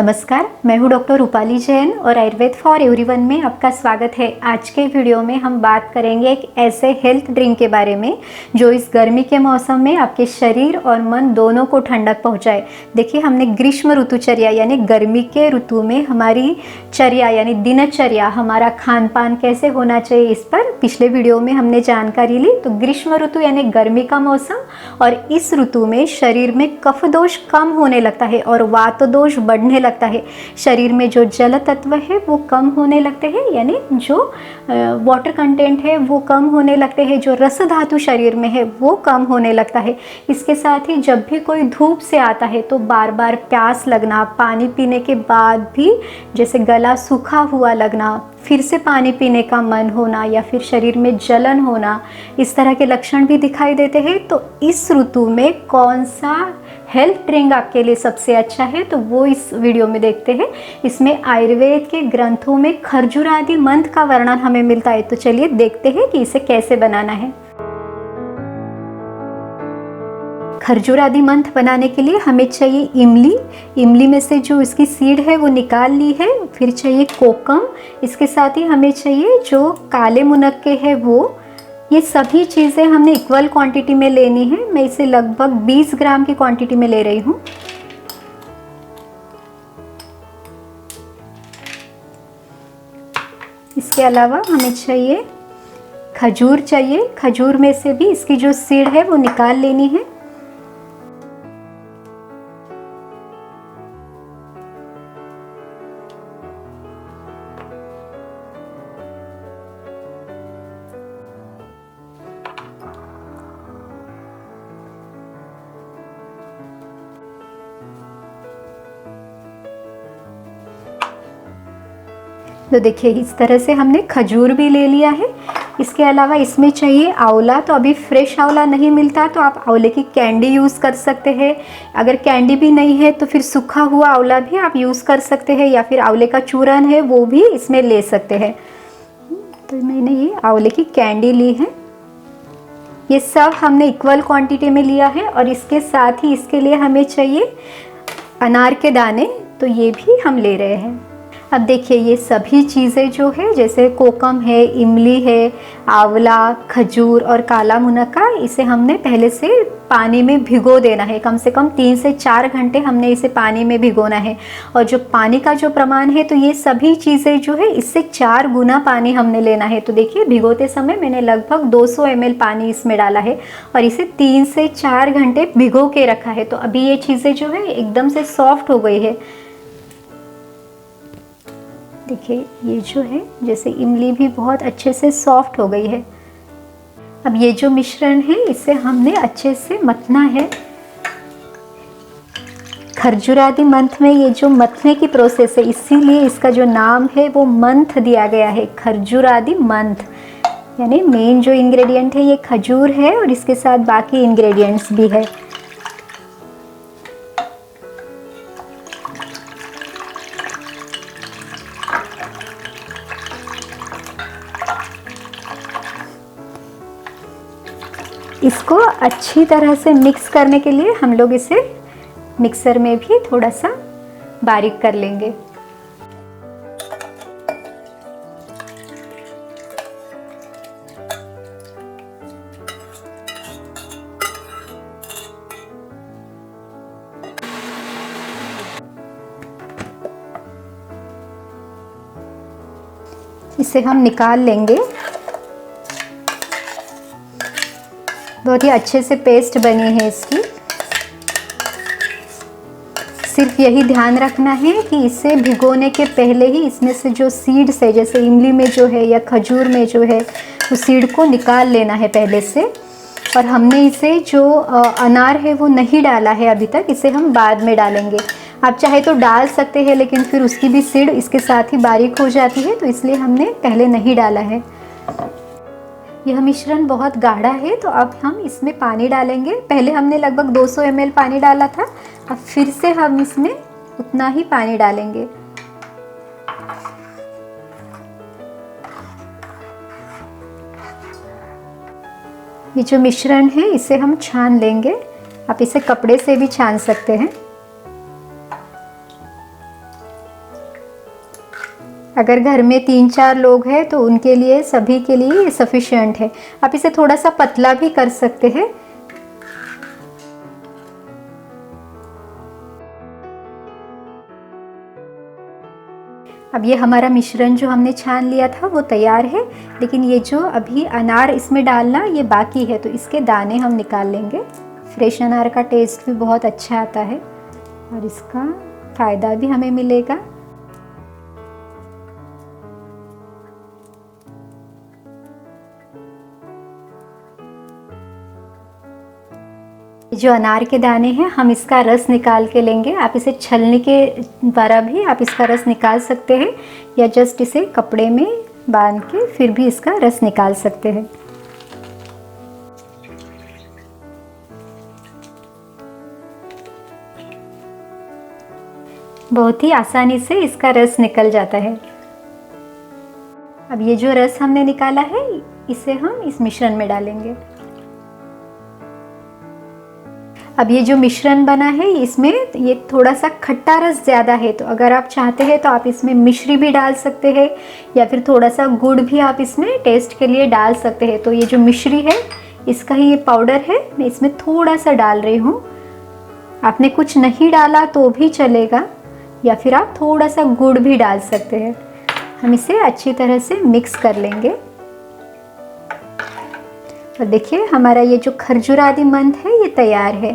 नमस्कार, मैं हूँ डॉक्टर रूपाली जैन और आयुर्वेद फॉर एवरीवन में आपका स्वागत है। आज के वीडियो में हम बात करेंगे एक ऐसे हेल्थ ड्रिंक के बारे में जो इस गर्मी के मौसम में आपके शरीर और मन दोनों को ठंडक पहुँचाए। देखिए, हमने ग्रीष्म ऋतुचर्या यानी गर्मी के ऋतु में हमारी चर्या यानी दिनचर्या, हमारा खान पान कैसे होना चाहिए, इस पर पिछले वीडियो में हमने जानकारी ली। तो ग्रीष्म ऋतु यानी गर्मी का मौसम, और इस ऋतु में शरीर में कफ दोष कम होने लगता है और वात दोष बढ़ने लगता है। शरीर में जो जल तत्व है वो कम होने लगते हैं, यानी जो वाटर कंटेंट है वो कम होने लगते हैं, जो रस धातु शरीर में है वो कम होने लगता है। इसके साथ ही जब भी कोई धूप से आता है तो बार बार प्यास लगना, पानी पीने के बाद भी जैसे गला सूखा हुआ लगना, फिर से पानी पीने का मन होना या फिर शरीर में जलन होना, इस तरह के लक्षण भी दिखाई देते हैं। तो इस ऋतु में कौन सा हेल्थ ड्रिंक आपके लिए सबसे अच्छा है, तो वो इस वीडियो में देखते हैं। इसमें आयुर्वेद के ग्रंथों में खरजूरादि मंत्र का वर्णन हमें मिलता है। तो चलिए देखते हैं कि इसे कैसे बनाना है। खरजूरादि मंत्र बनाने के लिए हमें चाहिए इमली। इमली में से जो इसकी सीड है वो निकाल ली है। फिर चाहिए कोकम। इसके साथ ही हमें चाहिए जो काले मुनक्के है वो। ये सभी चीज़ें हमने इक्वल क्वांटिटी में लेनी है। मैं इसे लगभग 20 ग्राम की क्वांटिटी में ले रही हूँ। इसके अलावा हमें चाहिए खजूर चाहिए। खजूर में से भी इसकी जो सीड है वो निकाल लेनी है। तो देखिए, इस तरह से हमने खजूर भी ले लिया है। इसके अलावा इसमें चाहिए आंवला। तो अभी फ्रेश आंवला नहीं मिलता तो आप आंवले की कैंडी यूज़ कर सकते हैं। अगर कैंडी भी नहीं है तो फिर सूखा हुआ आंवला भी आप यूज़ कर सकते हैं, या फिर आंवले का चूरन है वो भी इसमें ले सकते हैं। तो मैंने ये आंवले की कैंडी ली है। ये सब हमने इक्वल क्वांटिटी में लिया है। और इसके साथ ही इसके लिए हमें चाहिए अनार के दाने। तो ये भी हम ले रहे हैं। अब देखिए, ये सभी चीज़ें जो है जैसे कोकम है, इमली है, आंवला, खजूर और काला मुनक्का, इसे हमने पहले से पानी में भिगो देना है। कम से कम 3 से 4 घंटे हमने इसे पानी में भिगोना है। और जो पानी का जो प्रमाण है, तो ये सभी चीज़ें जो है इससे 4 गुना पानी हमने लेना है। तो देखिए, भिगोते समय मैंने लगभग 200 ml पानी इसमें डाला है और इसे 3 से 4 घंटे भिगो के रखा है। तो अभी ये चीज़ें जो है एकदम से सॉफ्ट हो गई है। देखिए, ये जो है जैसे इमली भी बहुत अच्छे से सॉफ्ट हो गई है। अब ये जो मिश्रण है इसे हमने अच्छे से मथना है। खरजूरादि मंत्र में ये जो मथने की प्रोसेस है, इसीलिए इसका जो नाम है वो मंत्र दिया गया है, खरजूरादि मंत्र। यानी मेन जो इंग्रेडिएंट है ये खजूर है और इसके साथ बाकी इंग्रेडिएंट्स भी है। इसको अच्छी तरह से मिक्स करने के लिए हम लोग इसे मिक्सर में भी थोड़ा सा बारीक कर लेंगे। इसे हम निकाल लेंगे। बहुत ही अच्छे से पेस्ट बनी है इसकी। सिर्फ यही ध्यान रखना है कि इसे भिगोने के पहले ही इसमें से जो सीड्स है, जैसे इमली में जो है या खजूर में जो है, उस सीड को निकाल लेना है पहले से। और हमने इसे जो अनार है वो नहीं डाला है अभी तक, इसे हम बाद में डालेंगे। आप चाहे तो डाल सकते हैं, लेकिन फिर उसकी भी सीड इसके साथ ही बारीक हो जाती है, तो इसलिए हमने पहले नहीं डाला है। यह मिश्रण बहुत गाढ़ा है, तो अब हम इसमें पानी डालेंगे। पहले हमने लगभग 200 ml पानी डाला था, अब फिर से हम इसमें उतना ही पानी डालेंगे। ये जो मिश्रण है इसे हम छान लेंगे। आप इसे कपड़े से भी छान सकते हैं। अगर घर में 3-4 लोग हैं तो उनके लिए, सभी के लिए सफिशिएंट है। आप इसे थोड़ा सा पतला भी कर सकते हैं। अब ये हमारा मिश्रण जो हमने छान लिया था वो तैयार है, लेकिन ये जो अभी अनार इसमें डालना ये बाकी है, तो इसके दाने हम निकाल लेंगे। फ्रेश अनार का टेस्ट भी बहुत अच्छा आता है और इसका फ़ायदा भी हमें मिलेगा। जो अनार के दाने हैं हम इसका रस निकाल के लेंगे। आप इसे छलनी के द्वारा भी आप इसका रस निकाल सकते हैं, या जस्ट इसे कपड़े में बांध के फिर भी इसका रस निकाल सकते हैं। बहुत ही आसानी से इसका रस निकल जाता है। अब ये जो रस हमने निकाला है इसे हम इस मिश्रण में डालेंगे। अब ये जो मिश्रण बना है इसमें ये थोड़ा सा खट्टा रस ज़्यादा है, तो अगर आप चाहते हैं तो आप इसमें मिश्री भी डाल सकते हैं, या फिर थोड़ा सा गुड़ भी आप इसमें टेस्ट के लिए डाल सकते हैं। तो ये जो मिश्री है इसका ही ये पाउडर है, मैं इसमें थोड़ा सा डाल रही हूँ। आपने कुछ नहीं डाला तो भी चलेगा, या फिर आप थोड़ा सा गुड़ भी डाल सकते हैं। हम इसे अच्छी तरह से मिक्स कर लेंगे। और देखिए हमारा ये जो खरजूरादी मंद है ये तैयार है।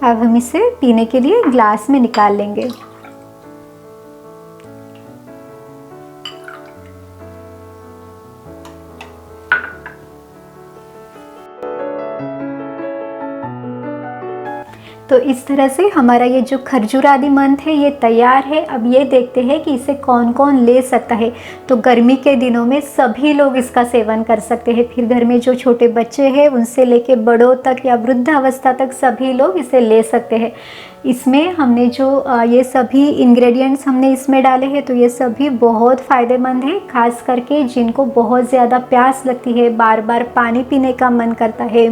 अब हम इसे पीने के लिए ग्लास में निकाल लेंगे। तो इस तरह से हमारा ये जो खरजूरादी मंद है ये तैयार है। अब ये देखते हैं कि इसे कौन कौन ले सकता है। तो गर्मी के दिनों में सभी लोग इसका सेवन कर सकते हैं। फिर घर में जो छोटे बच्चे हैं उनसे लेके बड़ों तक या वृद्ध अवस्था तक सभी लोग इसे ले सकते हैं। इसमें हमने जो ये सभी इंग्रेडिएंट्स हमने इसमें डाले हैं तो ये सभी बहुत फ़ायदेमंद है, खास करके जिनको बहुत ज़्यादा प्यास लगती है, बार बार पानी पीने का मन करता है,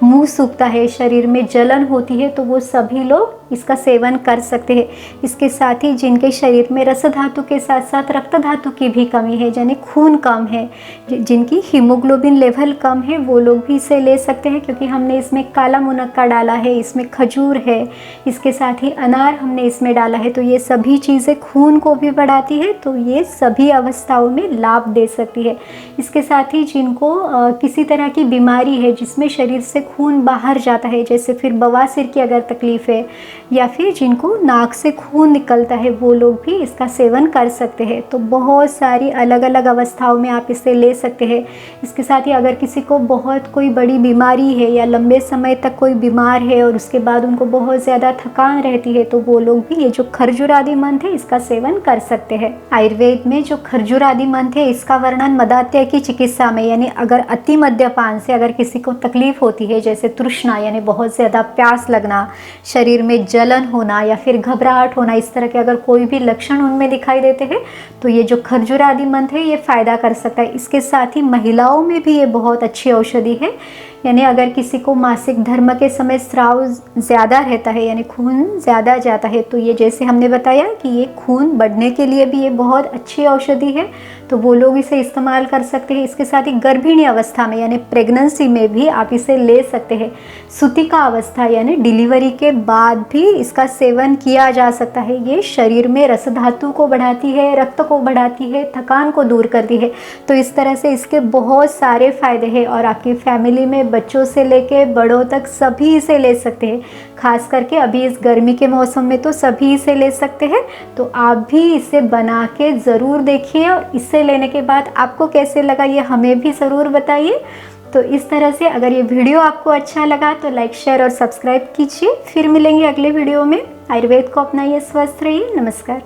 मुंह सूखता है, शरीर में जलन होती है, तो वो सभी लोग इसका सेवन कर सकते हैं। इसके साथ ही जिनके शरीर में रस धातु के साथ साथ रक्त धातु की भी कमी है, यानी खून कम है, जिनकी हीमोग्लोबिन लेवल कम है, वो लोग भी इसे ले सकते हैं, क्योंकि हमने इसमें काला मुनक्का डाला है, इसमें खजूर है, इसके साथ ही अनार हमने इसमें डाला है। तो ये सभी चीज़ें खून को भी बढ़ाती है, तो ये सभी अवस्थाओं में लाभ दे सकती है। इसके साथ ही जिनको किसी तरह की बीमारी है जिसमें शरीर से खून बाहर जाता है, जैसे फिर बवासीर की अगर तकलीफ़ है, या फिर जिनको नाक से खून निकलता है, वो लोग भी इसका सेवन कर सकते हैं। तो बहुत सारी अलग अलग अवस्थाओं में आप इसे ले सकते हैं। इसके साथ ही अगर किसी को बहुत कोई बड़ी बीमारी है या लंबे समय तक कोई बीमार है और उसके बाद उनको बहुत ज़्यादा थकान रहती है, तो वो लोग भी ये जो खरजूरादी मंद है इसका सेवन कर सकते हैं। आयुर्वेद में जो खरजूरादी मंद है इसका वर्णन मदात्य की चिकित्सा में, यानी अगर अति मद्यपान से अगर किसी को तकलीफ होती है, जैसे तृष्णा यानी बहुत ज़्यादा प्यास लगना, शरीर में जलन होना या फिर घबराहट होना, इस तरह के अगर कोई भी लक्षण उनमें दिखाई देते हैं तो ये जो खरजूरादी मंद है ये फ़ायदा कर सकता है। इसके साथ ही महिलाओं में भी ये बहुत अच्छी औषधि है, यानी अगर किसी को मासिक धर्म के समय स्राव ज़्यादा रहता है, यानी खून ज़्यादा जाता है, तो ये जैसे हमने बताया कि ये खून बढ़ने के लिए भी ये बहुत अच्छी औषधि है, तो वो लोग इसे इस्तेमाल कर सकते हैं। इसके साथ ही गर्भिणी अवस्था में यानी प्रेगनेंसी में भी आप इसे ले सकते हैं। सुतिका अवस्था यानी डिलीवरी के बाद भी इसका सेवन किया जा सकता है। ये शरीर में रस धातु को बढ़ाती है, रक्त को बढ़ाती है, थकान को दूर करती है। तो इस तरह से इसके बहुत सारे फ़ायदे हैं और आपकी फैमिली में बच्चों से लेके बड़ों तक सभी इसे ले सकते हैं। खास करके अभी इस गर्मी के मौसम में तो सभी इसे ले सकते हैं। तो आप भी इसे बना के ज़रूर देखिए और इसे लेने के बाद आपको कैसे लगा ये हमें भी ज़रूर बताइए। तो इस तरह से अगर ये वीडियो आपको अच्छा लगा तो लाइक, शेयर और सब्सक्राइब कीजिए। फिर मिलेंगे अगले वीडियो में। आयुर्वेद को अपनाइए, स्वस्थ रहिए। नमस्कार।